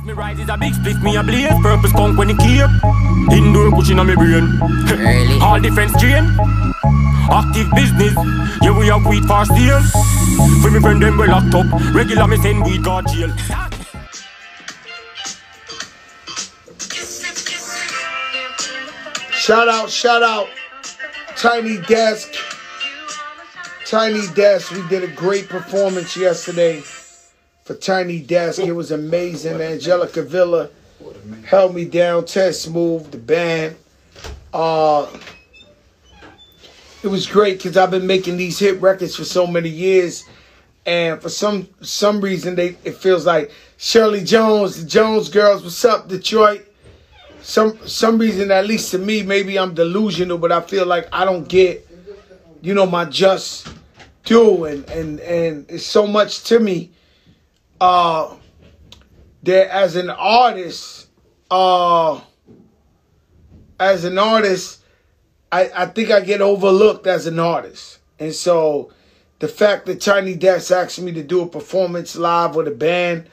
As me rise is a big split, me a blaze. Purple skunk when it keep. Indoor pushing on me brain. Really? All defense chain. Active business. Yeah, we have weed for steel. For me friend them we locked up. Regular me send weed got jail. Shout out. Tiny Desk. Tiny Desk. We did a great performance yesterday for Tiny Desk. It was amazing. Angelica Villa held me down. Ted Smooth, the band. It was great because I've been making these hit records for so many years. And for some reason, it feels like Shirley Jones, the Jones Girls, what's up, Detroit? Some reason, at least to me, maybe I'm delusional, but I feel like I don't get, my just due. And it's so much to me. That as an artist, I think I get overlooked as an artist. And so the fact that Tiny Desk asked me to do a performance live with a band,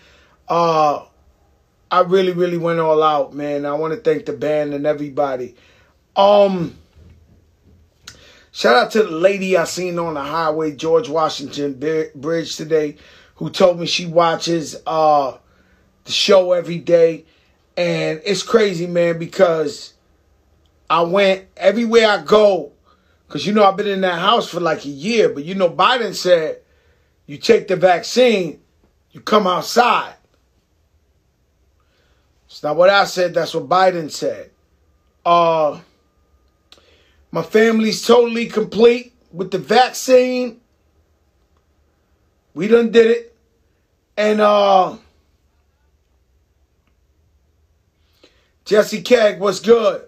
I really, really went all out, man. I want to thank the band and everybody. Shout out to the lady I seen on the highway, George Washington Bridge today, who told me she watches the show every day. And it's crazy, man, because I went everywhere I go, because, I've been in that house for like a year. But, Biden said, you take the vaccine, you come outside. It's not what I said. That's what Biden said. My family's totally complete with the vaccine. We done did it. And Jesse Keg, what's good?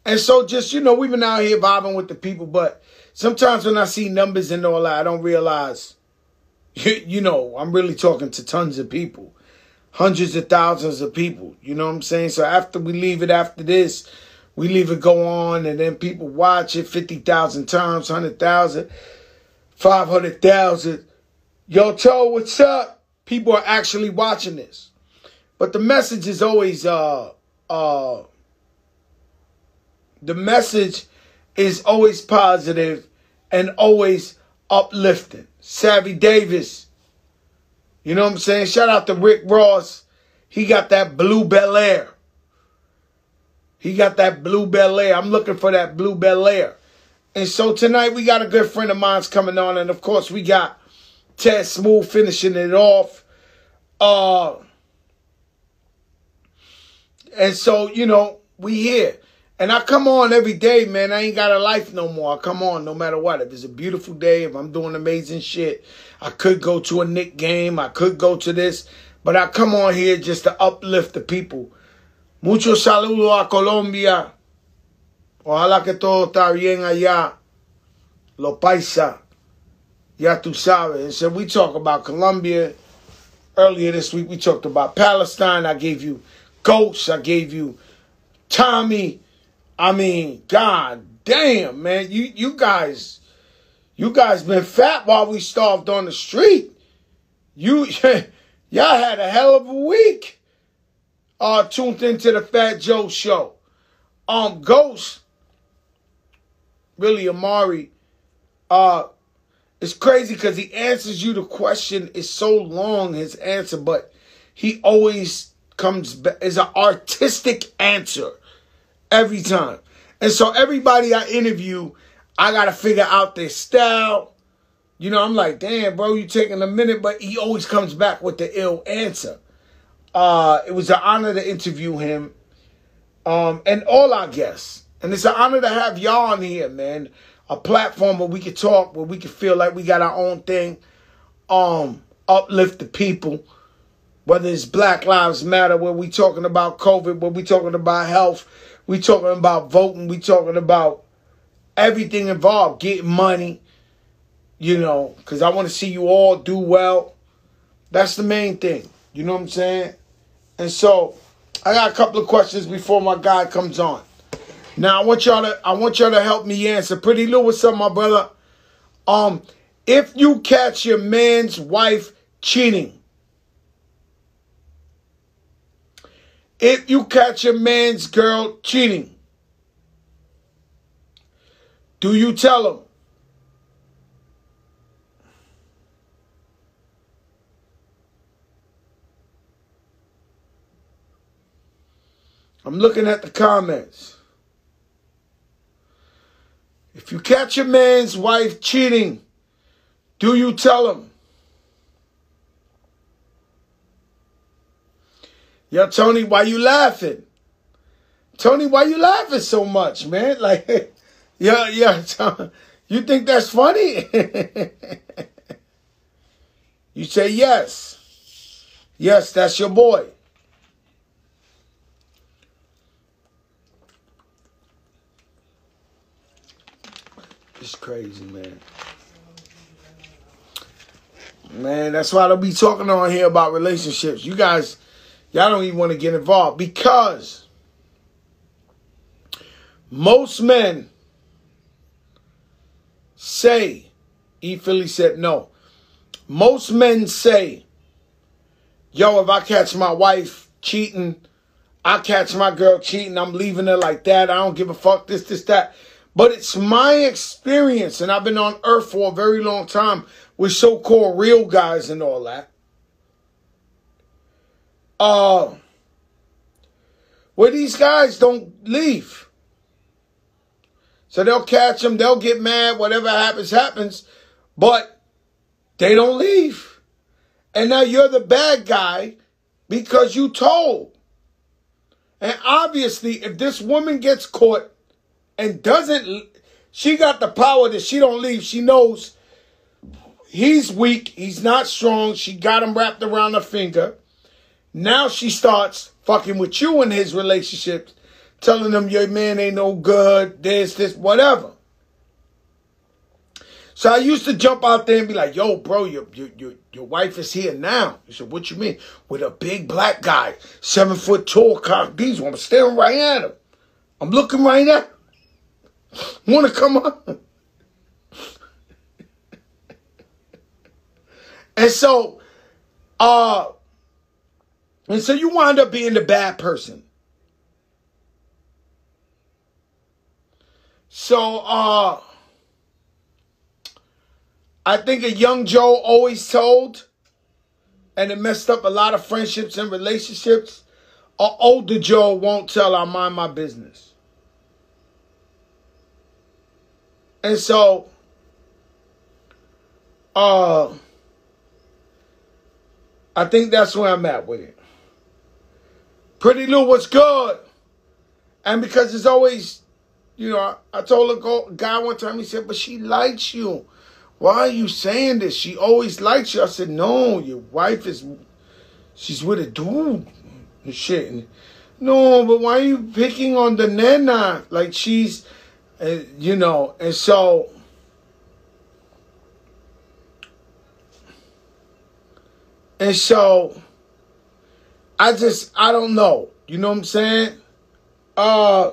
And so just, we've been out here vibing with the people, but sometimes when I see numbers and all that, I don't realize, I'm really talking to tons of people. Hundreds of thousands of people, you know what I'm saying? So after we leave it after this, we leave it go on, and then people watch it 50,000 times, 100,000, 500,000. Yo, Toe, what's up? People are actually watching this. But the message is always, the message is always positive and always uplifting. Savvy Davis. You know what I'm saying? Shout out to Rick Ross. He got that blue Bel Air. I'm looking for that blue Bel Air. And so tonight we got a good friend of mine's coming on. And of course we got Ted Smooth finishing it off. And so, we here. And I come on every day, man. I ain't got a life no more. I come on no matter what. If it's a beautiful day, if I'm doing amazing shit, I could go to a Knick game. I could go to this. But I come on here just to uplift the people. Mucho saludo a Colombia. Ojalá que todo está bien allá. Lo paisa. Ya tú sabes. And so we talk about Colombia. Earlier this week, we talked about Palestine. I gave you Ghost. I gave you Tommy. I mean, god damn, man. You guys been fat while we starved on the street. Y'all had a hell of a week. Tuned into the Fat Joe show. Ghost, really Amari, it's crazy because he answers you the question. It's so long, his answer, but he always comes back. It's an artistic answer. Every time. And so everybody I interview, I got to figure out their style. I'm like, damn, bro, you taking a minute. But he always comes back with the ill answer. It was an honor to interview him. And all our guests. And it's an honor to have y'all on here, man. A platform where we can talk, where we can feel like we got our own thing. Uplift the people. Whether it's Black Lives Matter, where we talking about COVID, where we talking about health, we talking about voting, we talking about everything involved, getting money, because I want to see you all do well. That's the main thing. You know what I'm saying? And so I got a couple of questions before my guy comes on. Now I want y'all to help me answer. Pretty Lou, what's up, my brother? If you catch your man's wife cheating, If you catch a man's girl cheating, do you tell him? I'm looking at the comments. If you catch a man's wife cheating, do you tell him? Yo, Tony, why you laughing? Tony, why you laughing so much, man? Like, yeah, you think that's funny? You say yes. Yes, that's your boy. It's crazy, man. Man, that's why I don't be talking on here about relationships. You guys, y'all don't even want to get involved because most men say, E. Philly said no. Most men say, yo, if I catch my wife cheating, I catch my girl cheating, I'm leaving her like that. I don't give a fuck, this, that. But it's my experience, and I've been on earth for a very long time with so-called real guys and all that. Where these guys don't leave. So they'll catch them, they'll get mad, whatever happens, happens, but they don't leave. And now you're the bad guy because you told. And obviously, if this woman gets caught and doesn't, she got the power that she don't leave. She knows he's weak, he's not strong. She got him wrapped around her finger. Now she starts fucking with you in his relationships, telling him your man ain't no good, this, whatever. So I used to jump out there and be like, yo, bro, your wife is here now. He said, what you mean? With a big black guy, 7 foot tall, cock diesel. I'm staring right at him. I'm looking right at him. Want to come on? And so you wind up being the bad person. So I think a young Joe always told, and it messed up a lot of friendships and relationships. An older Joe won't tell, I mind my business. And so, I think that's where I'm at with it. Pretty Lou, what's good? And because it's always, I told a guy one time, he said, but she likes you. Why are you saying this? She always likes you. I said, no, your wife she's with a dude and shit. And, no, but why are you picking on the nana? Like she's, and so. And so, I don't know. You know what I'm saying? I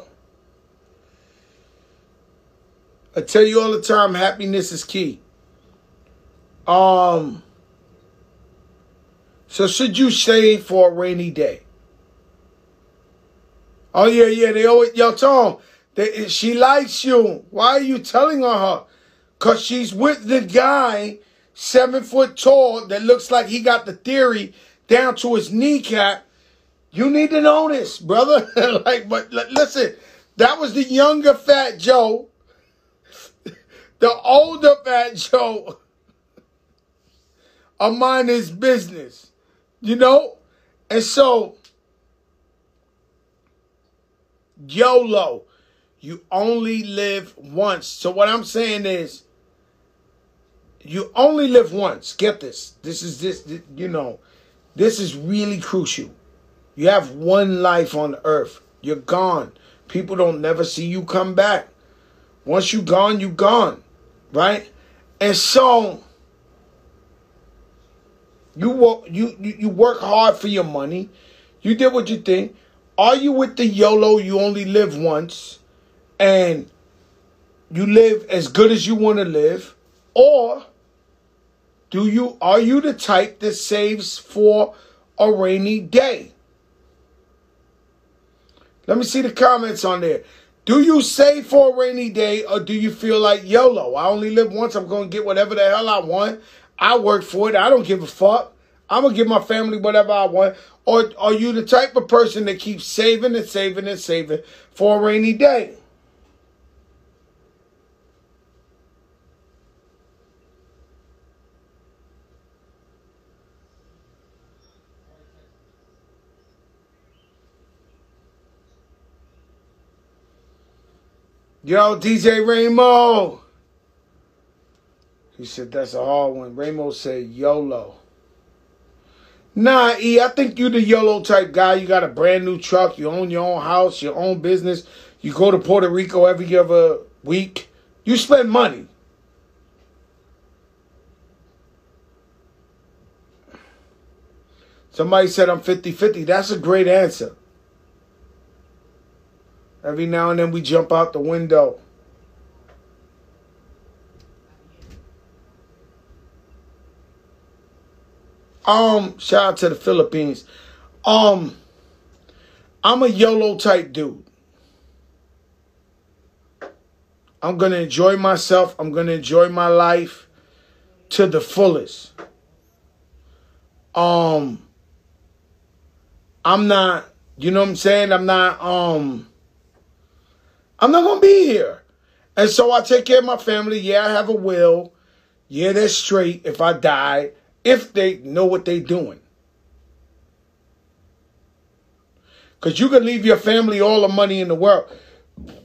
tell you all the time, happiness is key. So should you save for a rainy day? Oh, yeah, they always, yo, Tom, she likes you. Why are you telling her? Because she's with the guy, 7 foot tall, that looks like he got the theory down to his kneecap. You need to know this, brother. But listen, that was the younger Fat Joe. The older Fat Joe, I mind his business, And so, YOLO, you only live once. So what I'm saying is, you only live once. Get this. This is really crucial. You have one life on earth. You're gone. People don't never see you come back. Once you're gone. Right? And so you work hard for your money. You did what you think. Are you with the YOLO, you only live once, and you live as good as you want to live? Or are you the type that saves for a rainy day? Let me see the comments on there. Do you save for a rainy day, or do you feel like YOLO? I only live once. I'm going to get whatever the hell I want. I work for it. I don't give a fuck. I'm going to give my family whatever I want. Or are you the type of person that keeps saving and saving and saving for a rainy day? Yo, DJ Ramos. He said that's a hard one. Ramos said YOLO. Nah, E, I think you the YOLO type guy. You got a brand new truck. You own your own house, your own business. You go to Puerto Rico every other week. You spend money. Somebody said I'm 50-50. That's a great answer. Every now and then we jump out the window. Shout out to the Philippines. I'm a YOLO type dude. I'm gonna enjoy myself. I'm gonna enjoy my life to the fullest. I'm not, you know what I'm saying? I'm not gonna be here. And so I take care of my family. Yeah, I have a will. Yeah, they're straight if I die, if they know what they're doing. Because you can leave your family all the money in the world.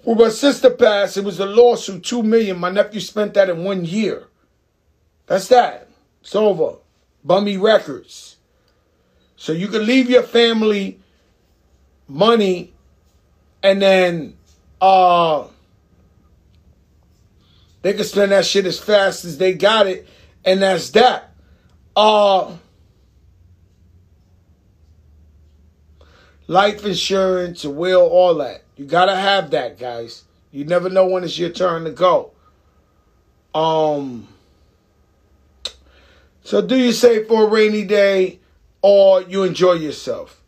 When my sister passed, it was a lawsuit, $2 million. My nephew spent that in 1 year. That's that. It's over. Bummy Records. So you can leave your family money and then they can spend that shit as fast as they got it, and that's that. Life insurance, a will, all that. You gotta have that, guys. You never know when it's your turn to go. So do you save for a rainy day, or you enjoy yourself?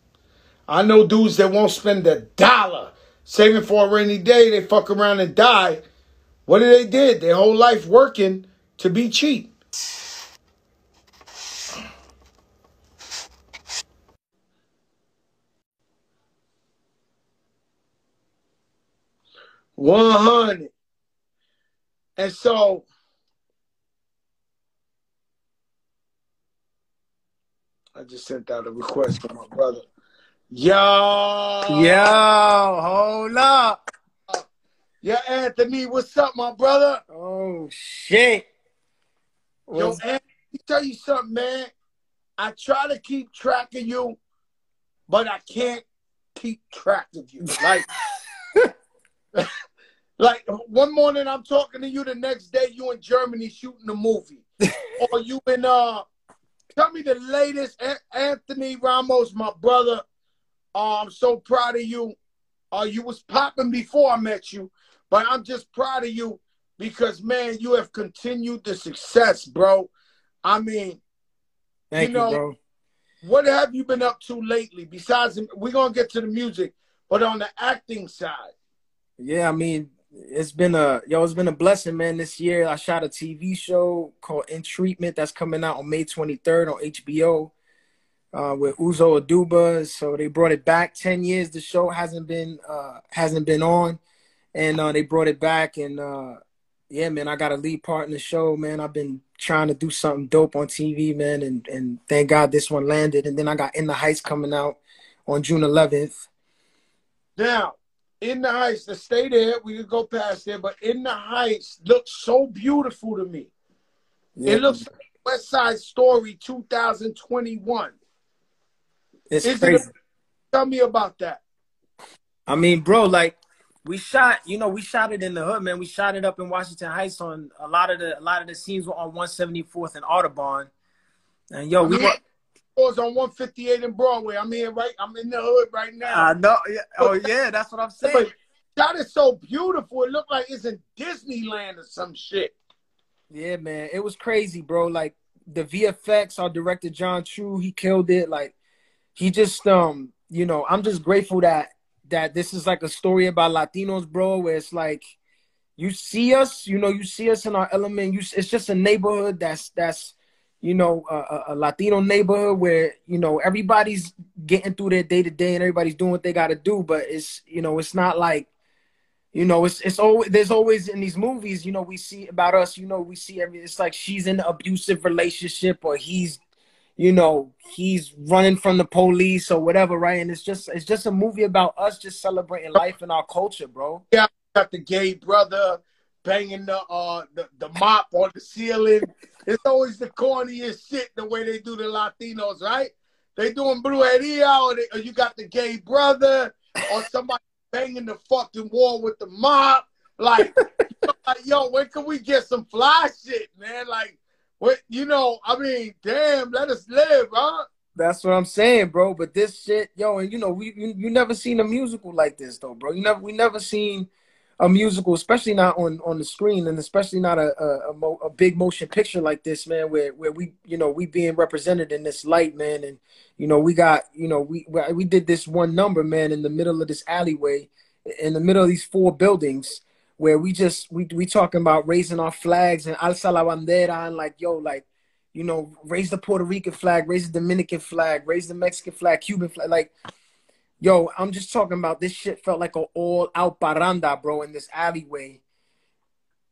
I know dudes that won't spend $1 saving for a rainy day. They fuck around and die. What did they did? Their whole life working to be cheap. $100. And so I just sent out a request for my brother. Yo, hold up. Yeah, Anthony, what's up, my brother? Oh, shit. Yo, Anthony, let me tell you something, man. I try to keep track of you, but I can't keep track of you. Like one morning I'm talking to you, the next day you in Germany shooting a movie. Or you in, tell me the latest. Anthony Ramos, my brother. I'm so proud of you. You was popping before I met you, but I'm just proud of you because, man, you have continued the success, bro. I mean, Thank you, bro. What have you been up to lately? Besides, we're going to get to the music, but on the acting side. Yeah, I mean, it's been a blessing, man. This year I shot a TV show called In Treatment that's coming out on May 23rd on HBO. With Uzo Aduba, so they brought it back. 10 years the show hasn't been on, and they brought it back. And yeah, man, I got a lead part in the show, man. I've been trying to do something dope on TV, man, and thank God this one landed. And then I got In the Heights coming out on June 11th. Now, In the Heights, to stay there, we could go past there, but In the Heights looks so beautiful to me. Yeah. It looks like West Side Story 2021. It's crazy. Tell me about that. I mean, bro, like we shot it in the hood, man. We shot it up in Washington Heights. On a lot of the scenes were on 174th and Audubon. And we was on 158 in Broadway. I'm here, right? I'm in the hood right now. I know. Yeah. Oh yeah, that's what I'm saying. That is so beautiful. It looked like it's in Disneyland or some shit. Yeah, man. It was crazy, bro. Like the VFX, our director John True, he killed it. Like he just I'm just grateful that that this is like a story about Latinos, bro, where it's like you see us, you see us in our element. It's just a neighborhood that's a Latino neighborhood where everybody's getting through their day to day and everybody's doing what they got to do. But it's not like it's always there's always in these movies we see about us. We see it's like she's in an abusive relationship or he's running from the police or whatever, right? And it's just a movie about us just celebrating life and our culture, bro. Yeah, got the gay brother banging the mop on the ceiling. It's always the corniest shit the way they do the Latinos, right? They doing brujeria or you got the gay brother or somebody banging the fucking wall with the mop. Like, yo, when can we get some fly shit, man? Like, what, I mean, damn, let us live, huh? That's what I'm saying, bro. But this shit, yo, and you never seen a musical like this, though, bro. We never seen a musical, especially not on the screen, and especially not a big motion picture like this, man. Where we being represented in this light, man, and we got we did this one number, man, in the middle of this alleyway, in the middle of these 4 buildings, where we talking about raising our flags and alza la bandera and raise the Puerto Rican flag, raise the Dominican flag, raise the Mexican flag, Cuban flag. Like, yo, I'm just talking about this shit felt like an all-out parranda, bro, in this alleyway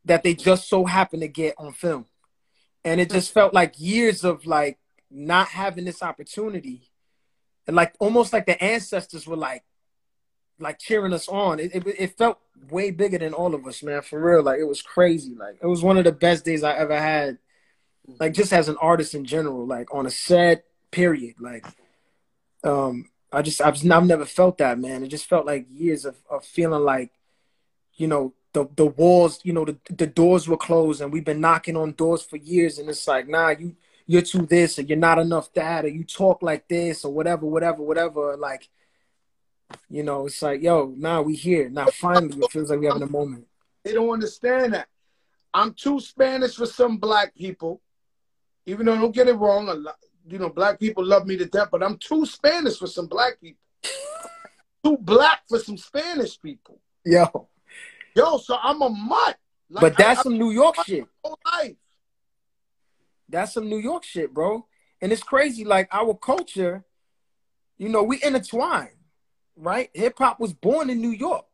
that they just so happened to get on film. And it just felt like years of, like, not having this opportunity. And, like, almost like the ancestors were, like cheering us on. It felt way bigger than all of us, man, for real. Like, it was crazy. Like, it was one of the best days I ever had, like, just as an artist in general, like, on a set, period. Like, I've never felt that, man. It just felt like years of feeling like, the walls, the doors were closed and we've been knocking on doors for years. And it's like, nah, you're too this or you're not enough that or you talk like this or whatever. Like, it's like, yo, nah, we here. Now, finally, it feels like we're having a moment. They don't understand that. I'm too Spanish for some black people. Even though, don't get it wrong, a lot, black people love me to death, but I'm too Spanish for some black people. Too black for some Spanish people. Yo, so I'm a mutt. Like, but that's some New York shit. Whole life. That's some New York shit, bro. And it's crazy. Like, our culture, we intertwine, right? Hip-hop was born in New York.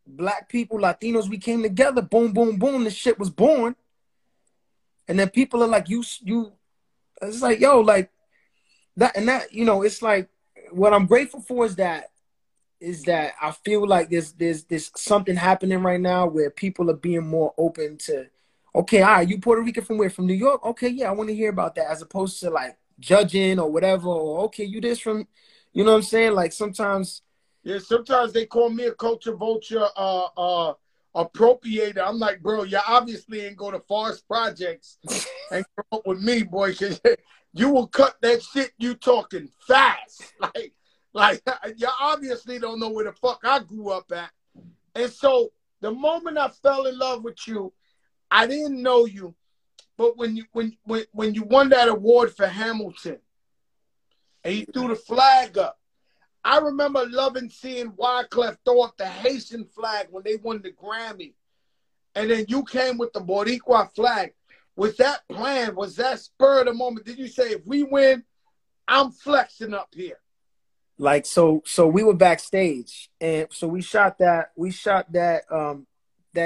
Black people, Latinos, we came together. Boom, boom, boom. This shit was born. And then people are like, you. It's like, yo, like that. And that, it's like, what I'm grateful for is that I feel like there's something happening right now where people are being more open to, okay, all right, you Puerto Rican from where? From New York? Okay, yeah, I want to hear about that, as opposed to like judging or whatever, or okay, you this from, you know what I'm saying? Like sometimes. Yeah, sometimes they call me a culture vulture, appropriator. I'm like, bro, you obviously ain't go to Forest Projects and grow up with me, boy, because you will cut that shit you talking fast. Like you obviously don't know where the fuck I grew up at. And so the moment I fell in love with you, I didn't know you, but when you won that award for Hamilton and you threw the flag up, I remember loving seeing Wyclef throw up the Haitian flag when they won the Grammy. And then you came with the Boricua flag. Was that planned? Was that spur of the moment? Did you say, if we win, I'm flexing up here? Like, so we were backstage. And so we shot that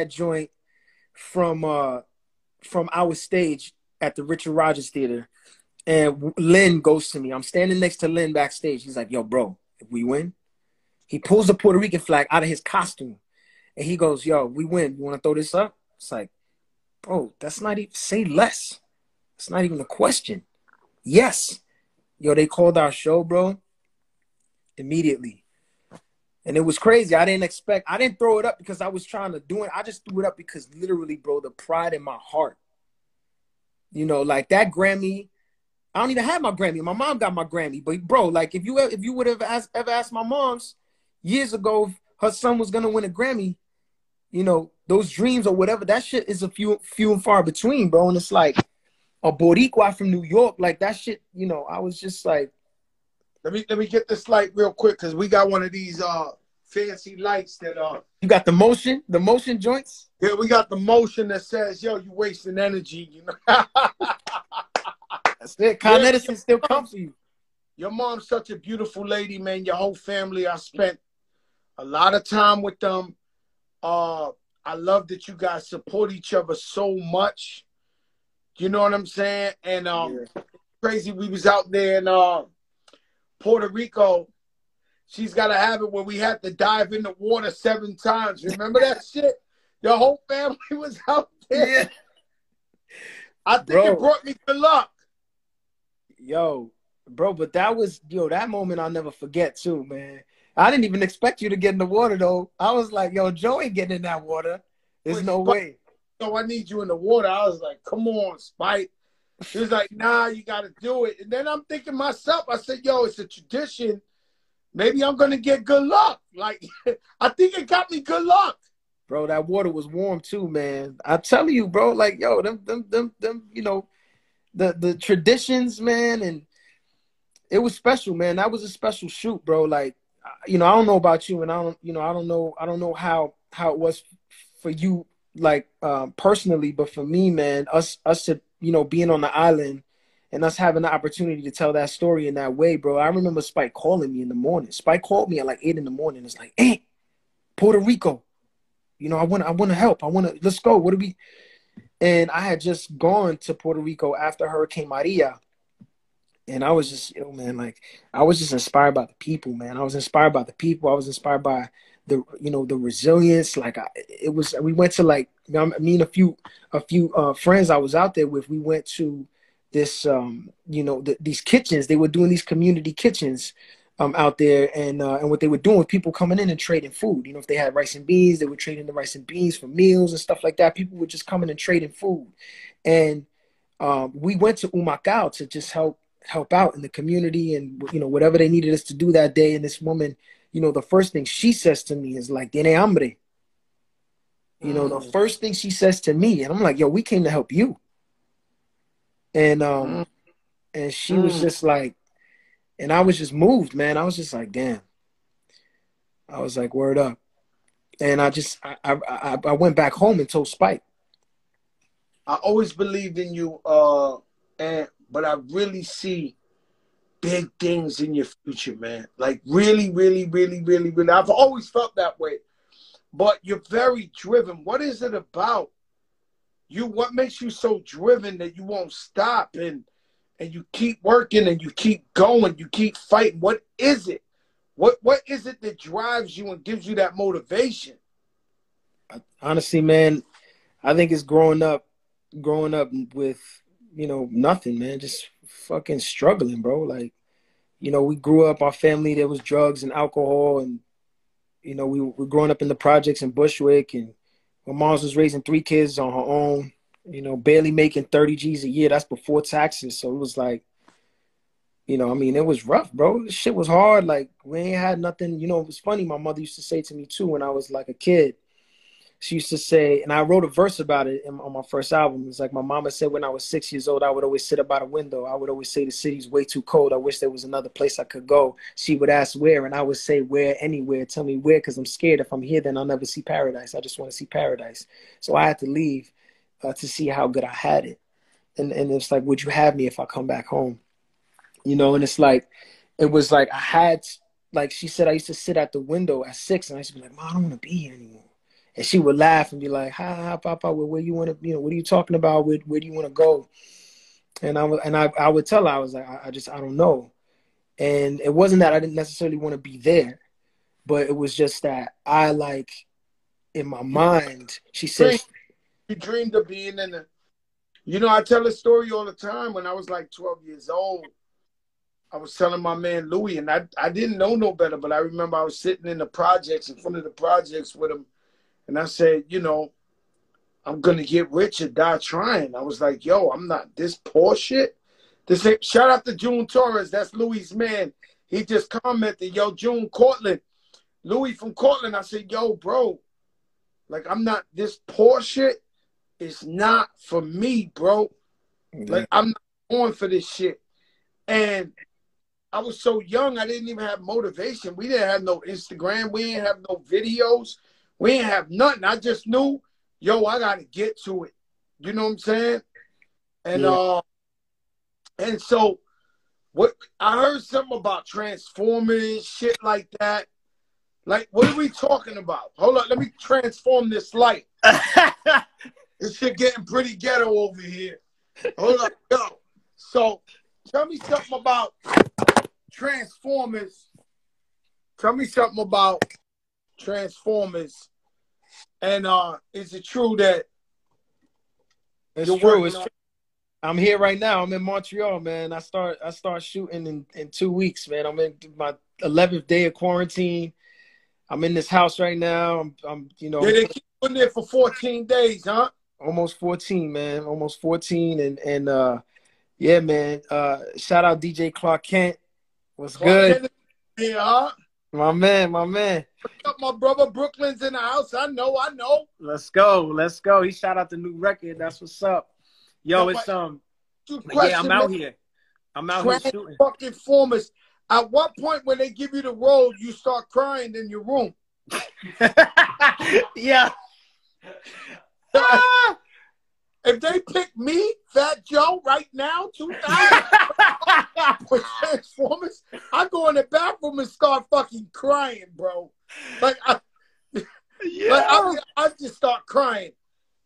joint from our stage at the Richard Rogers Theater. And Lynn goes to me. I'm standing next to Lynn backstage. He's like, yo, bro, if we win, he pulls the Puerto Rican flag out of his costume. And he goes, yo, we win. You want to throw this up? It's like, bro, that's not even, say less. It's not even a question. Yes. Yo, they called our show, bro, immediately. And it was crazy. I didn't throw it up because I was trying to do it. I just threw it up because literally, bro, the pride in my heart. Like that Grammy, I don't even have my Grammy. My mom got my Grammy. But, bro, like if you would have ever asked my mom's years ago if her son was going to win a Grammy, those dreams or whatever, that shit is a few and far between, bro. And it's like a Boricua from New York, like that shit, I was just like. Let me get this light real quick because we got one of these fancy lights that are. You got the motion joints? Yeah, we got the motion that says, yo, you wasting energy, you know. That's it. Con Edison still comes for you. Your mom's such a beautiful lady, man. Your whole family, I spent a lot of time with them. I love that you guys support each other so much. You know what I'm saying? And crazy, we was out there in Puerto Rico. She's got to have it where we had to dive in the water 7 times. Remember that shit? Your whole family was out there. Yeah. I think it brought me good luck. Yo, bro, but that was, that moment I'll never forget too, man. I didn't even expect you to get in the water, though. I was like, yo, Joe ain't getting in that water. There's no way. So I need you in the water. I was like, come on, Spike. He was like, nah, you got to do it. And then I'm thinking myself, I said, yo, it's a tradition. Maybe I'm going to get good luck. Like, I think it got me good luck. Bro, that water was warm too, man. I tell you, bro, like, yo, them, the traditions, man, and it was special, man. That was a special shoot, bro. Like, I don't know about you, and I don't know how it was for you, like, personally, but for me, man, us being on the island and us having the opportunity to tell that story in that way, bro. I remember Spike calling me in the morning. Spike called me at like 8 in the morning. It's like, hey, Puerto Rico, I want to help. Let's go. What do we? And I had just gone to Puerto Rico after Hurricane Maria. And I was just, man, I was just inspired by the people, man. I was inspired by the people. I was inspired by the resilience. We went to me and a few friends I was out there with. We went to this, these kitchens. They were doing these community kitchens out there. And what they were doing, people coming in and trading food. If they had rice and beans, they were trading the rice and beans for meals and stuff like that. People were just coming and trading food. And we went to Humacao to just help out in the community and, whatever they needed us to do that day. And this woman, the first thing she says to me is like, "Tiene hambre." The first thing she says to me, and I'm like, yo, we came to help you. And she was just like, and I was just moved, man. I was just like, damn. I was like, word up. And I went back home and told Spike. I always believed in you, but I really see big things in your future, man. Like really, really, really, really, really. I've always felt that way. But you're very driven. What is it about you? What makes you so driven that you won't stop and you keep working and you keep going, you keep fighting? What is it? What is it that drives you and gives you that motivation? Honestly, man, I think it's growing up with, nothing, man. Just fucking struggling, bro. Like, we grew up, our family, there was drugs and alcohol, and, we were growing up in the projects in Bushwick, and my mom was raising 3 kids on her own, barely making 30 G's a year. That's before taxes. So it was like, it was rough, bro. This shit was hard. Like, we ain't had nothing. It was funny. My mother used to say to me, too, when I was like a kid. She used to say, and I wrote a verse about it on my first album. It's like my mama said when I was 6 years old, I would always sit by the window. I would always say the city's way too cold. I wish there was another place I could go. She would ask where, and I would say where, anywhere. Tell me where, because I'm scared if I'm here, then I'll never see paradise. I just want to see paradise. So I had to leave to see how good I had it. And it's like, would you have me if I come back home? And it's like, it was like I had, like she said, I used to sit at the window at 6, and I used to be like, Mom, I don't want to be here anymore. And she would laugh and be like, "Ha, Papa, where you want to, what are you talking about? Where do you want to go?" And I would tell her, I was like, I don't know. And it wasn't that I didn't necessarily want to be there, but it was just that I, like, in my mind, she said, you dreamed of being in the, I tell this story all the time. When I was like 12 years old, I was telling my man Louis, and I didn't know no better, but I remember I was sitting in the projects, in front of the projects with him. And I said, I'm going to get rich or die trying. I was like, yo, I'm not this poor shit. Shout out to June Torres. That's Louis' man. He just commented, yo, June Cortland. Louis from Cortland. I said, yo, bro, like, I'm not this poor shit. It's not for me, bro. Like, I'm not going for this shit. And I was so young, I didn't even have motivation. We didn't have no Instagram. We didn't have no videos. We didn't have nothing. I just knew, yo, I got to get to it. You know what I'm saying? And and so what I heard something about Transformers, shit like that. Like, what are we talking about? Hold on, let me transform this light. This shit getting pretty ghetto over here. Hold up, yo. So tell me something about Transformers. Tell me something about Transformers. And is it true that it's true? It's true. I'm here right now. I'm in Montreal, man. I start shooting in 2 weeks, man. I'm in my 11th day of quarantine. I'm in this house right now. I'm you know. Yeah, they keep you in there for 14 days, huh? Almost 14, man. Almost 14, and yeah, man. Shout out DJ Clark Kent. What's good? Yeah, huh? My man, my man. What's up, my brother? Brooklyn's in the house. I know. Let's go. He shot out the new record. That's what's up. Yo, it's yeah, I'm out here. I'm out here shooting. Fucking formers. At what point when they give you the role, you start crying in your room? Yeah. If they pick me, Fat Joe, right now, 2000 with Transformers, I go in the bathroom and start fucking crying, bro. Like, I just start crying.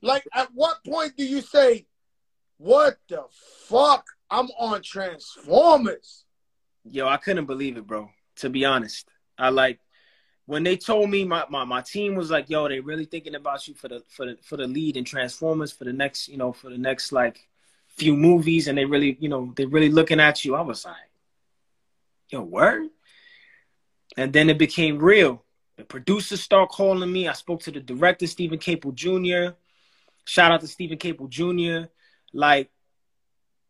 Like, at what point do you say, what the fuck? I'm on Transformers. Yo, I couldn't believe it, bro. To be honest, when they told me my team was like, yo, they really thinking about you for the lead in Transformers for the next like few movies, and they really looking at you. I was like, yo, word. And then it became real. The producers start calling me. I spoke to the director, Stephen Capel Jr. Shout out to Stephen Capel Jr. Like,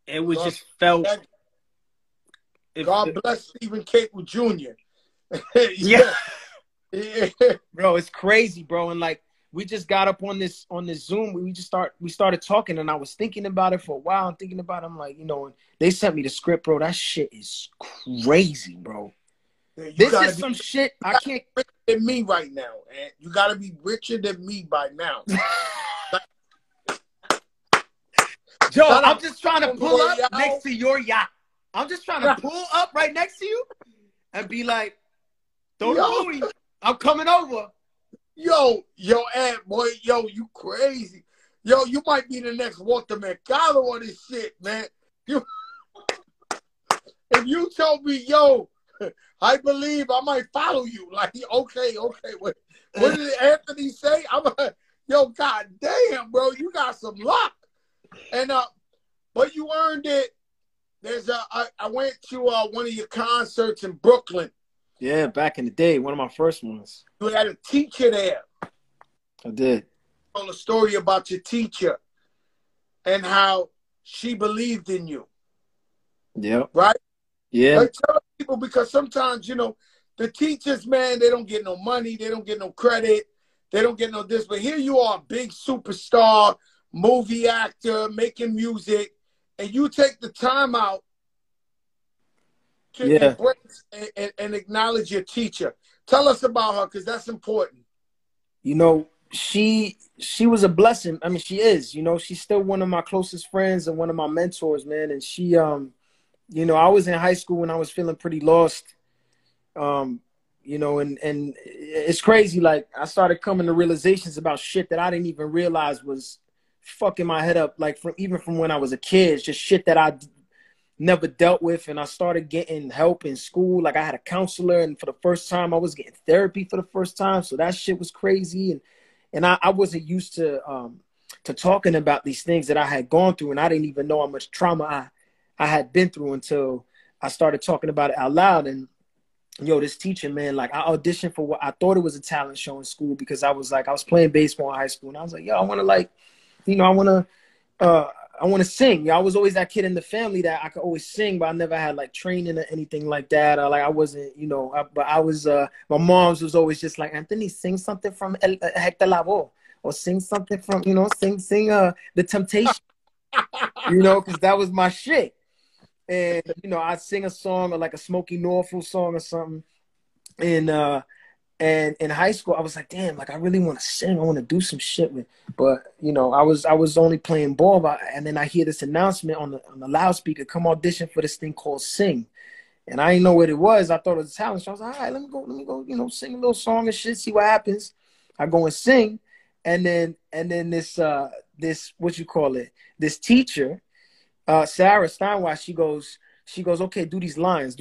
it was just felt. God bless Stephen Capel Jr. Yeah. Bro, it's crazy, bro. And like, we just got up on this Zoom. We started talking, and I was thinking about it for a while. I'm thinking about it. I'm like, they sent me the script, bro. That shit is crazy, bro. This is some shit I can't. Richer than me right now, and you gotta be richer than me by now. Joe, I'm just trying to pull up next to your yacht. I'm just trying to pull up right next to you and be like, don't worry, I'm coming over. Yo, Ed, boy, yo, you crazy. Yo, you might be the next Walter Mercado on this shit, man. If you told me, yo, I believe I might follow you. Like, okay, what did Anthony say? Yo, god damn, bro, you got some luck. And but you earned it. I went to one of your concerts in Brooklyn. Yeah, back in the day, one of my first ones. You had a teacher there. I did. Tell a story about your teacher and how she believed in you. Yeah. Right? Yeah. Like, tell people, because sometimes, the teachers, man, they don't get no money. They don't get no credit. They don't get no this. But here you are, big superstar, movie actor, making music, and you take the time out to embrace and acknowledge your teacher. Tell us about her, because that's important. She was a blessing. I mean, she is. She's still one of my closest friends and one of my mentors, man. And she, I was in high school when I was feeling pretty lost. And it's crazy. Like, I started coming to realizations about shit that I didn't even realize was fucking my head up. Like, from when I was a kid, just shit that I never dealt with. And I started getting help in school. Like, I had a counselor, and for the first time I was getting therapy for the first time. So that shit was crazy. And I wasn't used to talking about these things that I had gone through, and I didn't even know how much trauma I had been through until I started talking about it out loud. And this teacher, man, like, I auditioned for what I thought it was a talent show in school, because I was playing baseball in high school, and I was like, I want to sing. I was always that kid in the family that I could always sing, but I never had like training or anything like that. Or like, I wasn't, but I was, my mom's was always just like, Anthony, sing something from Hector Lavoe, or sing something from, sing The Temptation, because that was my shit. And you know, I'd sing a song or like a Smokey Norfolk song or something. And in high school, I was like, damn, like I really want to sing. I want to do some shit with. But you know, I was only playing ball. And then I hear this announcement on the loudspeaker: come audition for this thing called Sing. And I didn't know what it was. I thought it was a talent show. I was like, all right, let me go, you know, sing a little song and shit, see what happens. I go and sing, and then this what you call it? This teacher, Sarah Steinway, she goes, okay, do these lines.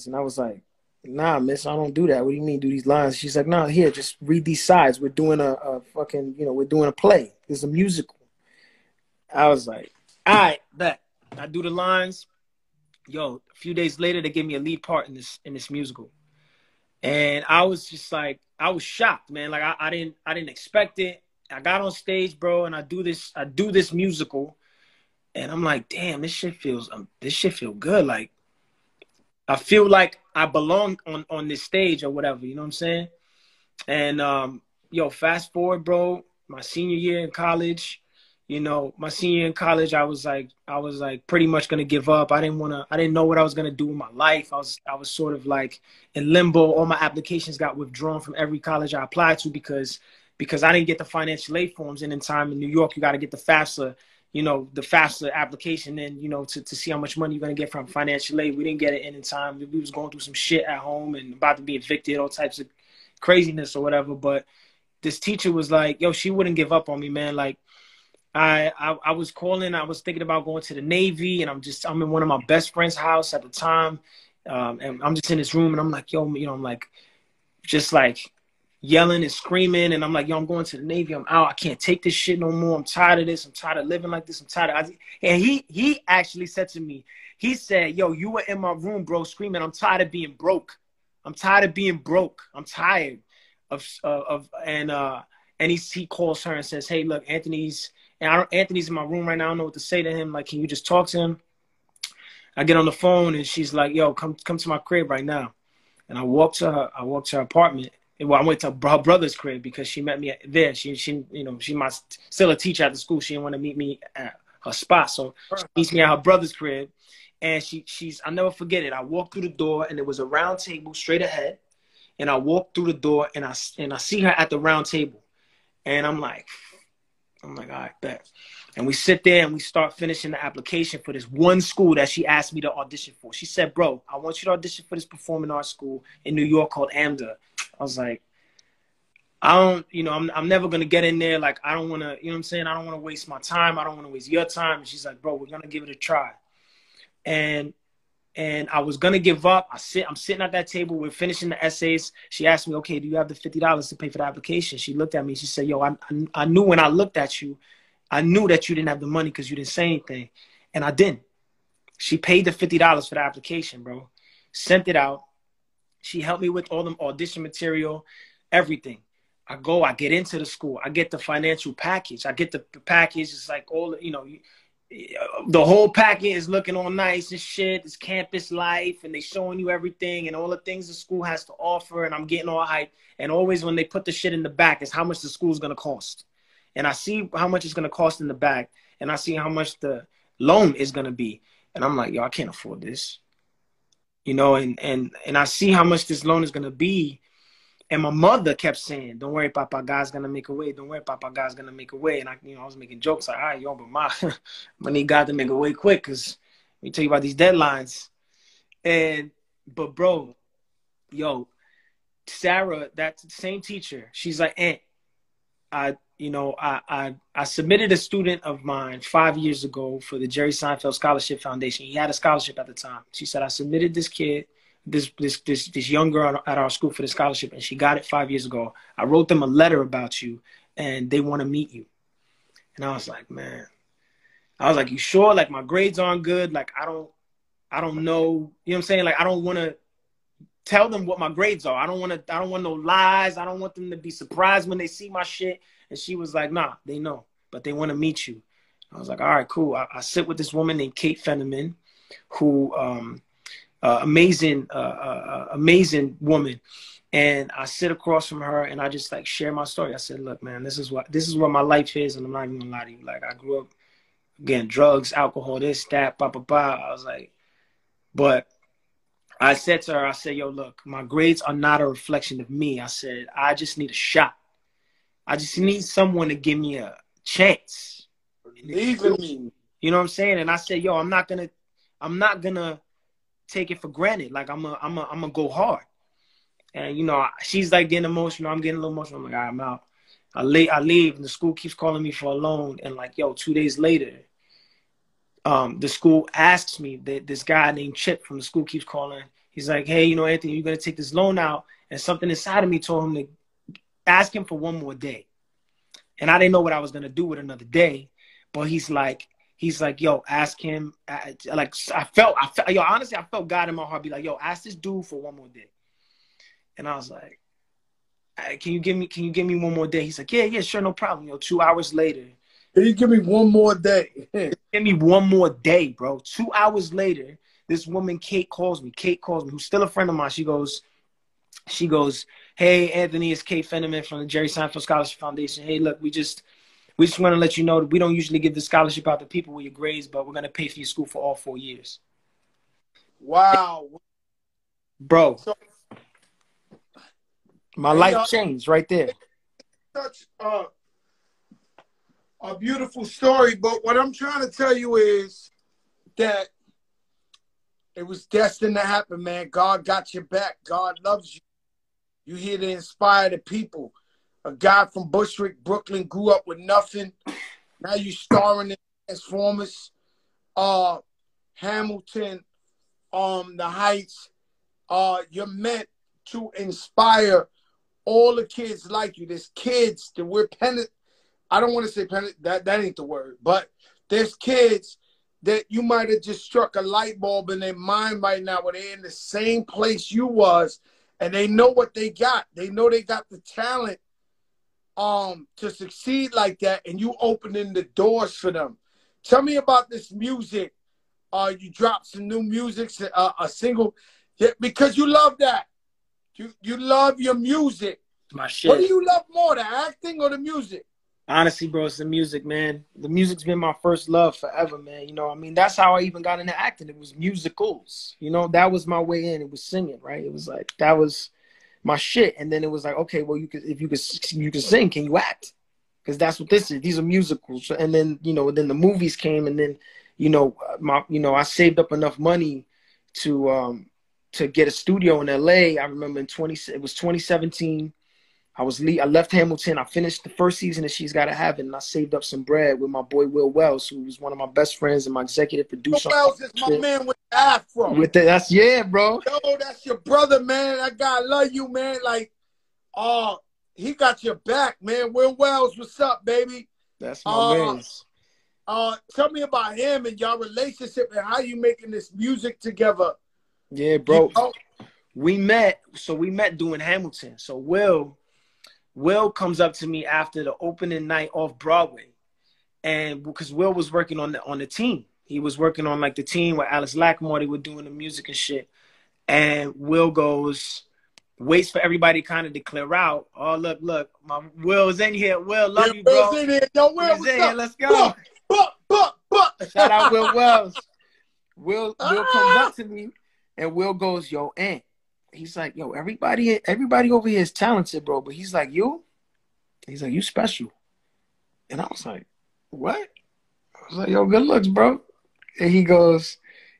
And I was like, nah, miss, I don't do that. What do you mean do these lines? She's like, no, here, just read these sides. We're doing a fucking, you know, we're doing a play. It's a musical. I was like, all right, bet. I do the lines. Yo, a few days later, they gave me a lead part in this musical. And I was just like, I was shocked, man. Like I didn't expect it. I got on stage, bro, and I do this musical. And I'm like, damn, this shit feel good. Like, I feel like I belong on this stage or whatever, you know what I'm saying? And yo, fast forward, bro, my senior year in college, you know, my senior year in college, I was like pretty much gonna give up. I didn't know what I was gonna do with my life. I was sort of like in limbo. All my applications got withdrawn from every college I applied to because I didn't get the financial aid forms in time. In New York, you got to get the FAFSA, you know, the FAFSA application in, you know, to see how much money you're going to get from financial aid. We didn't get it in time. We was going through some shit at home and about to be evicted, all types of craziness or whatever. But this teacher was like, yo, she wouldn't give up on me, man. Like, I was calling, I was thinking about going to the Navy, and I'm in one of my best friend's house at the time. And I'm just in this room, and I'm like, yo, you know, I'm like, just like yelling and screaming. And I'm like, yo, I'm going to the Navy. I'm out. I can't take this shit no more. I'm tired of this. I'm tired of living like this. I'm tired of And he actually said to me, he said, yo, you were in my room, bro, screaming, I'm tired of being broke. I'm tired of being broke. I'm tired and he calls her and says, hey, look, Anthony's in my room right now. I don't know what to say to him. Like, can you just talk to him? I get on the phone and she's like, yo, come to my crib right now. And I walked to her apartment. Well, I went to her brother's crib because she met me there. She you know, she might still a teacher at the school. She didn't want to meet me at her spot. So she meets me at her brother's crib. And she's, I'll never forget it. I walked through the door and there was a round table straight ahead. And I walked through the door and I see her at the round table. And I'm like, all right, bet. And we sit there and we start finishing the application for this one school that she asked me to audition for. She said, bro, I want you to audition for this performing arts school in New York called AMDA. I was like, I'm never going to get in there. Like, I don't want to, you know what I'm saying? I don't want to waste my time. I don't want to waste your time. And she's like, bro, we're going to give it a try. And I was going to give up. I'm sitting at that table. We're finishing the essays. She asked me, okay, do you have the $50 to pay for the application? She looked at me. She said, yo, I knew when I looked at you, I knew that you didn't have the money because you didn't say anything. And I didn't. She paid the $50 for the application, bro. Sent it out. She helped me with all the audition material, everything. I get into the school. I get the financial package. I get the package. It's like all, you know, the whole package is looking all nice and shit. It's campus life, and they showing you everything and all the things the school has to offer. And I'm getting all hyped. And always when they put the shit in the back is how much the school's going to cost. And I see how much it's going to cost in the back, and I see how much the loan is going to be. And I'm like, yo, I can't afford this. You know, and I see how much this loan is going to be. And my mother kept saying, don't worry, Papa, God's going to make a way. Don't worry, Papa, God's going to make a way. And I was making jokes like, all right, yo, but I need God to make a way quick because let me tell you about these deadlines. But bro, yo, Sarah, that same teacher, she's like, Aunt, I submitted a student of mine 5 years ago for the Jerry Seinfeld Scholarship Foundation. He had a scholarship at the time. She said, I submitted this kid, this young girl at our school for the scholarship, and she got it 5 years ago. I wrote them a letter about you, and they want to meet you. And I was like, man, you sure? Like, my grades aren't good. Like, I don't know. You know what I'm saying? Like, I don't want to tell them what my grades are. I don't want no lies. I don't want them to be surprised when they see my shit. And she was like, nah, they know, but they want to meet you. I was like, all right, cool. I sit with this woman named Kate Fenneman, who, amazing woman. And I sit across from her and I just like share my story. I said, look, man, this is what my life is. And I'm not even gonna lie to you. Like, I grew up, again, drugs, alcohol, this, that, blah, blah, blah. I was like, But I said to her, I said, yo, look, my grades are not a reflection of me. I said, I just need a shot. I just need someone to give me a chance. Believe in me. You know what I'm saying? And I said, yo, I'm not gonna take it for granted. Like I'm gonna go hard. And you know, she's like getting emotional. I'm getting a little emotional. I'm like, all right, I'm out. I leave, and the school keeps calling me for a loan. And like, yo, 2 days later, the school asks me that this guy named Chip from the school keeps calling. He's like, hey, you know, Anthony, you're gonna take this loan out. And something inside of me told him to ask him for one more day. And I didn't know what I was gonna do with another day. But he's like, yo, ask him. Like I felt, yo, honestly, I felt God in my heart be like, yo, ask this dude for one more day. And I was like, can you give me one more day? He's like, yeah, sure, no problem. Yo, 2 hours later. Can you give me one more day? Give me one more day, bro. 2 hours later, this woman, Kate calls me, who's still a friend of mine. She goes, hey, Anthony, it's Kate Fenneman from the Jerry Seinfeld Scholarship Foundation. Hey, look, we just want to let you know that we don't usually give the scholarship out to people with your grades, but we're going to pay for your school for all 4 years. Wow. Bro. So, my life changed right there. Such a beautiful story, but what I'm trying to tell you is that it was destined to happen, man. God got your back. God loves you. You're here to inspire the people. A guy from Bushwick, Brooklyn, grew up with nothing. Now you starring in Transformers, Hamilton, The Heights. You're meant to inspire all the kids like you. There's kids that we're I don't want to say that ain't the word, but there's kids that you might have just struck a light bulb in their mind right now where they're in the same place you was, and they know what they got. They know they got the talent to succeed like that, and you opening the doors for them. Tell me about this music. You dropped some new music, a single, because you love that. You love your music. My shit. What do you love more, the acting or the music? Honestly, bro, it's the music, man. The music's been my first love forever, man. You know, I mean, that's how I even got into acting. It was musicals. You know, that was my way in. It was singing, right? It was like, that was my shit. And then it was like, okay, well, if you could sing, can you act? Because that's what this is. These are musicals. And then, you know, then the movies came, and then, you know, I saved up enough money to get a studio in LA. I remember it was 2017. I left Hamilton. I finished the first season of She's Gotta Have It, and I saved up some bread with my boy Will Wells, who was one of my best friends and my executive producer. Will Wells is my man with the afro. Bro. Yo, that's your brother, man. That guy love you, man. Like, he got your back, man. Will Wells, what's up, baby? That's my man. Tell me about him and your relationship and how you making this music together. Yeah, bro. You know? We met doing Hamilton. So Will comes up to me after the opening night off Broadway, and because Will was working on the team, he was working on like the team with Alice Lackmore. They were doing the music and shit. And Will waits for everybody kind of to clear out. Oh, look, my Will's in here. Will, love you, bro. Will's in here. Yo, Will, what's up? Here. Let's go. Shout out Will Wells. Will comes up to me, and Will goes, yo, Ant. He's like, yo, everybody over here is talented, bro. But he's like, you special. And I was like, what? I was like, yo, good looks, bro. And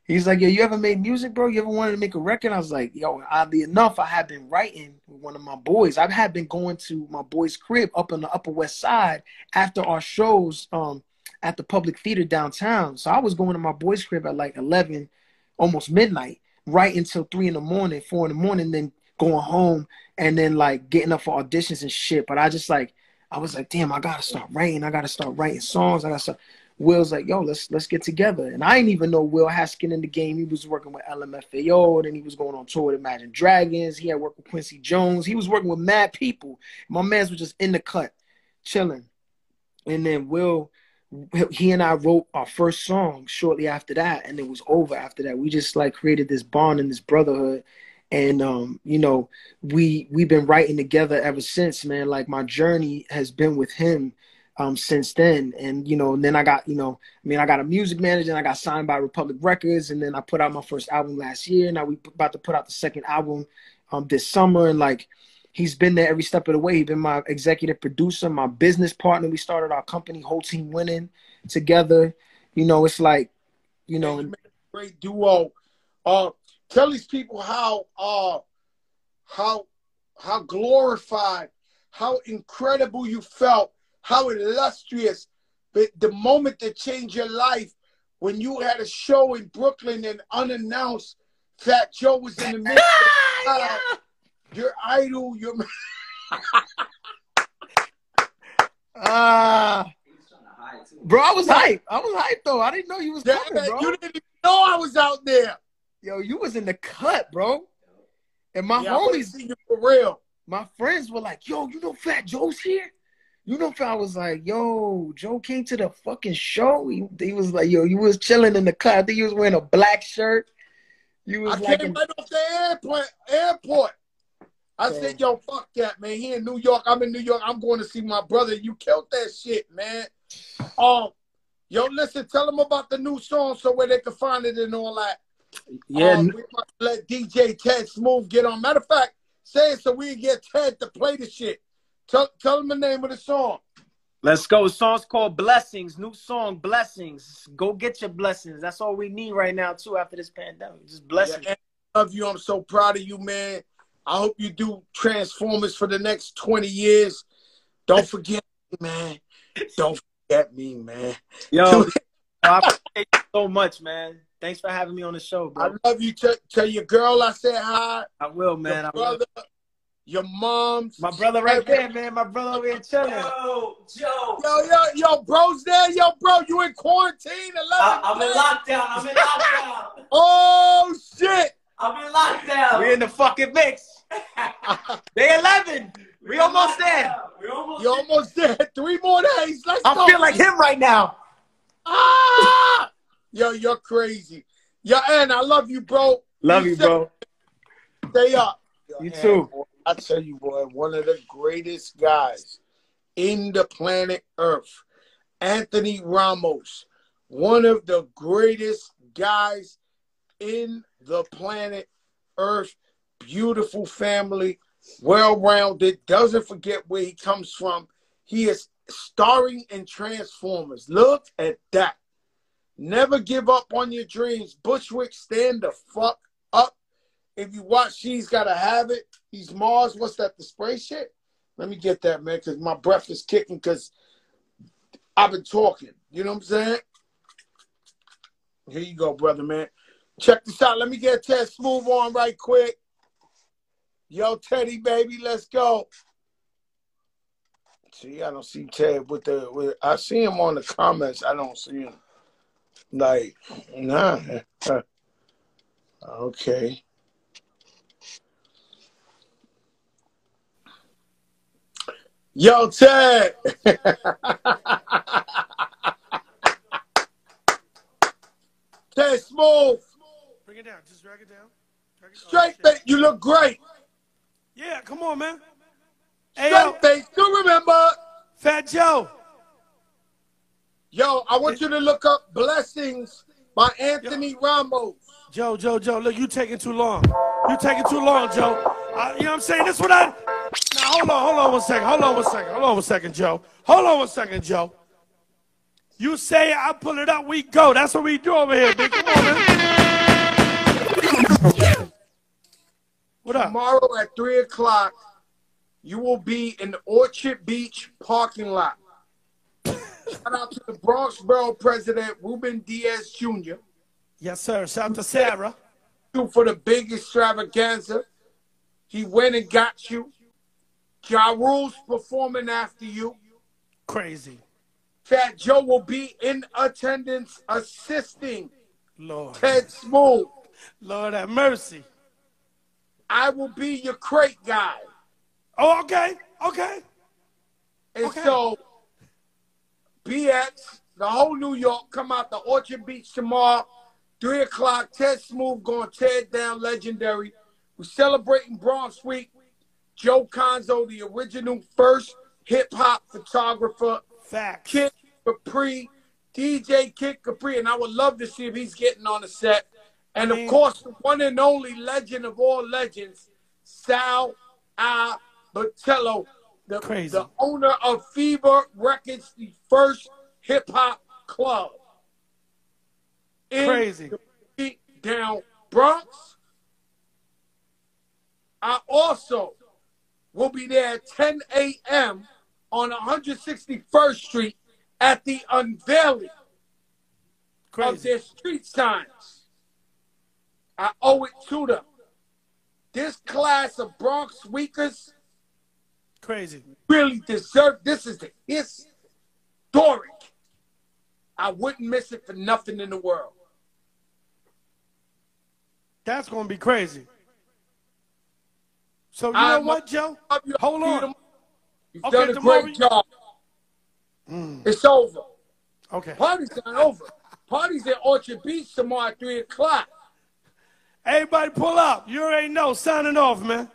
he's like, yo, you ever made music, bro? You ever wanted to make a record? I was like, yo, oddly enough, I had been writing with one of my boys. I had been going to my boy's crib up on the Upper West Side after our shows at the Public Theater downtown. So I was going to my boy's crib at like 11, almost midnight, right until 3 in the morning, 4 in the morning, then going home and then like getting up for auditions and shit. But I was like, damn, I gotta start writing songs. Will's like, yo, let's get together. And I didn't even know Will had skin in the game. He was working with LMFAO, and then he was going on tour with Imagine Dragons. He had worked with Quincy Jones. He was working with mad people. My mans was just in the cut, chilling. And then he and I wrote our first song shortly after that, and it was over after that. We just like created this bond and this brotherhood. And you know, we've been writing together ever since, man. Like my journey has been with him since then. And, you know, then I got, you know, I mean, I got a music manager and I got signed by Republic Records. And then I put out my first album last year. Now we about to put out the second album this summer. And like, he's been there every step of the way. He's been my executive producer, my business partner. We started our company, Whole Team Winning, together. You know, it's like, you know. You made a great duo. Tell these people how glorified, how incredible you felt, how illustrious, the moment that changed your life when you had a show in Brooklyn and unannounced, Fat Joe was in the midst of the crowd. Your idol, your bro, I was hyped. I was hyped though. I didn't know you was coming, bro. You didn't even know I was out there. Yo, you was in the cut, bro. And my I homies, see you for real. My friends were like, yo, you know Fat Joe's here? You know, I was like, yo, Joe came to the fucking show. He was like, yo, you was chilling in the cut. I think he was wearing a black shirt. You was I came right off the airport. I said, yo, fuck that, man. He in New York. I'm in New York. I'm going to see my brother. You killed that shit, man. Yo, listen, tell them about the new song so where they can find it and all that. Yeah. We might let DJ Ted Smooth get on. Matter of fact, say it so we can get Ted to play the shit. Tell them the name of the song. Let's go. The song's called Blessings. New song, Blessings. Go get your blessings. That's all we need right now, too, after this pandemic. Just blessings. Yeah, I love you. I'm so proud of you, man. I hope you do Transformers for the next 20 years. Don't forget me, man. Don't forget me, man. Yo, I appreciate you so much, man. Thanks for having me on the show, bro. I love you. Tell your girl I said hi. I will, man. Your brother, your mom's. My brother right there, man. My brother over here chilling. Yo, Joe. Yo, bro's there. Yo, bro, you in quarantine? I'm in lockdown. Oh, shit. I'm in lockdown. We in the fucking mix. Day 11. We almost there. You're almost there. 3 more days. Let's go. I feel like him right now. Ah! Yo, you're crazy. Yo, and I love you, bro. Love you, bro. Stay up. You too. Boy, I tell you, boy, one of the greatest guys in the planet Earth, Anthony Ramos, one of the greatest guys in the planet Earth. Beautiful family, well-rounded, doesn't forget where he comes from. He is starring in Transformers. Look at that. Never give up on your dreams. Bushwick, stand the fuck up. If you watch She's Gotta Have It, he's Mars. What's that, the spray shit? Let me get that, man, because my breath is kicking because I've been talking. You know what I'm saying? Here you go, brother, man. Check this out. Let me get Ted Smooth on right quick. Yo, Teddy, baby, let's go. See, I don't see Ted with I see him on the comments. I don't see him. Like, nah. Okay. Yo, Ted. Ted Smooth. Bring it down. Just drag it down. Straight face. You look great. Yeah, come on, man. Straight face. Do remember. Fat Joe. Yo, I want you to look up Blessings by Anthony Ramos. Joe, look, you taking too long. You taking too long, Joe. You know what I'm saying? This is what I... Now, hold on one second, Joe. Hold on one second, Joe. You say I pull it up, we go. That's what we do over here, big. Come on, man. What up? Tomorrow at 3 o'clock, you will be in the Orchard Beach parking lot. Shout out to the Bronx Borough President, Ruben Diaz Jr. Yes, sir. Shout out to Sarah. For the big extravaganza. He went and got you. Ja Rule's performing after you. Crazy. Fat Joe will be in attendance assisting Lord. Ted Smooth. Lord have mercy. I will be your crate guy. Oh, okay. And so, BX, the whole New York, come out to Orchard Beach tomorrow, 3 o'clock. Ted Smooth going to tear it down, legendary. We're celebrating Bronx Week. Joe Conzo, the original first hip-hop photographer Facts. Kid Capri, DJ Kid Capri, and I would love to see if he's getting on the set. And of course, the one and only legend of all legends, Sal Batello, the owner of Fever Records, the first hip hop club in the down Bronx. I also will be there at 10 a.m. on 161st Street at the unveiling of their street signs. I owe it to them. This class of Bronx Weekers really deserve. This is the historic. I wouldn't miss it for nothing in the world. That's going to be crazy. So, you know what, Joe? Hold on. You've done a great job. It's over. Okay. Party's not over. Party's at Orchard Beach tomorrow at 3 o'clock. Everybody pull up. You already know. Signing off, man.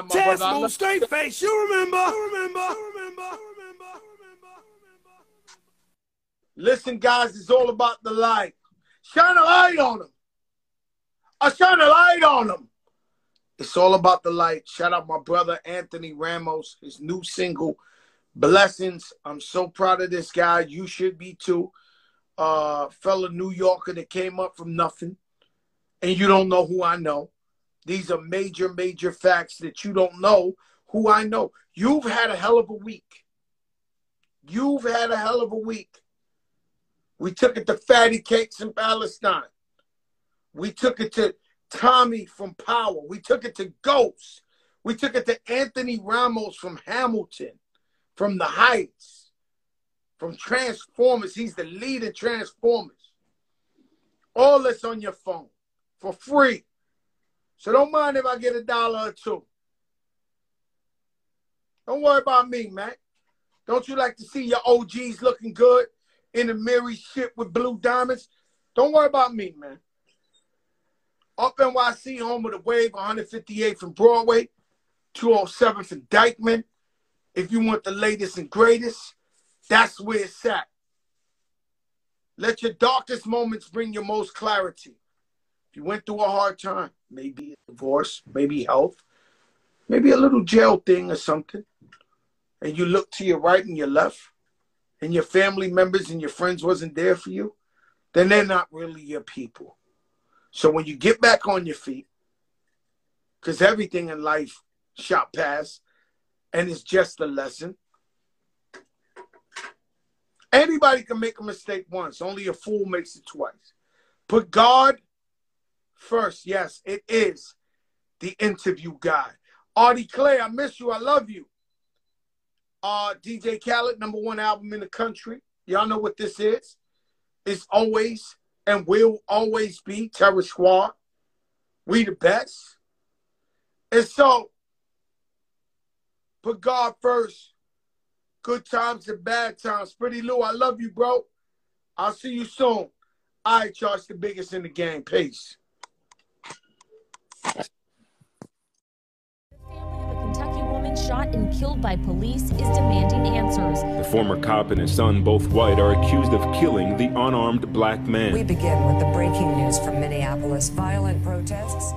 Test move, straight face. You remember. Listen, guys, it's all about the light. Shine a light on them. Shine a light on them. It's all about the light. Shout out my brother, Anthony Ramos, his new single, Blessings. I'm so proud of this guy. You should be too. Fellow New Yorker that came up from nothing. And you don't know who I know. These are major, major facts that you don't know who I know. You've had a hell of a week. You've had a hell of a week. We took it to Fatty Cakes in Palestine. We took it to Tommy from Power. We took it to Ghost. We took it to Anthony Ramos from Hamilton, from The Heights, from Transformers. He's the lead in Transformers. All this on your phone for free. So don't mind if I get $1 or $2. Don't worry about me, man. Don't you like to see your OGs looking good in the mirror shit with blue diamonds? Don't worry about me, man. Up NYC, home of the Wave, 158 from Broadway, 207 from Dykeman. If you want the latest and greatest, that's where it's at. Let your darkest moments bring your most clarity. If you went through a hard time, maybe a divorce, maybe health, maybe a little jail thing or something, and you look to your right and your left, and your family members and your friends wasn't there for you, then they're not really your people. So when you get back on your feet, because everything in life shot past, and it's just a lesson. Anybody can make a mistake once. Only a fool makes it twice. Put God first. Yes, it is the interview guy. Artie Clay, I miss you. I love you. DJ Khaled, #1 album in the country. Y'all know what this is. It's always and will always be Terror Squad. We the best. And so, put God first. Good times and bad times. Pretty Lou, I love you, bro. I'll see you soon. All right, y'all, it's the biggest in the game. Peace. Shot and killed by police is demanding answers. The former cop and his son, both white, are accused of killing the unarmed black man. We begin with the breaking news from Minneapolis. Violent protests.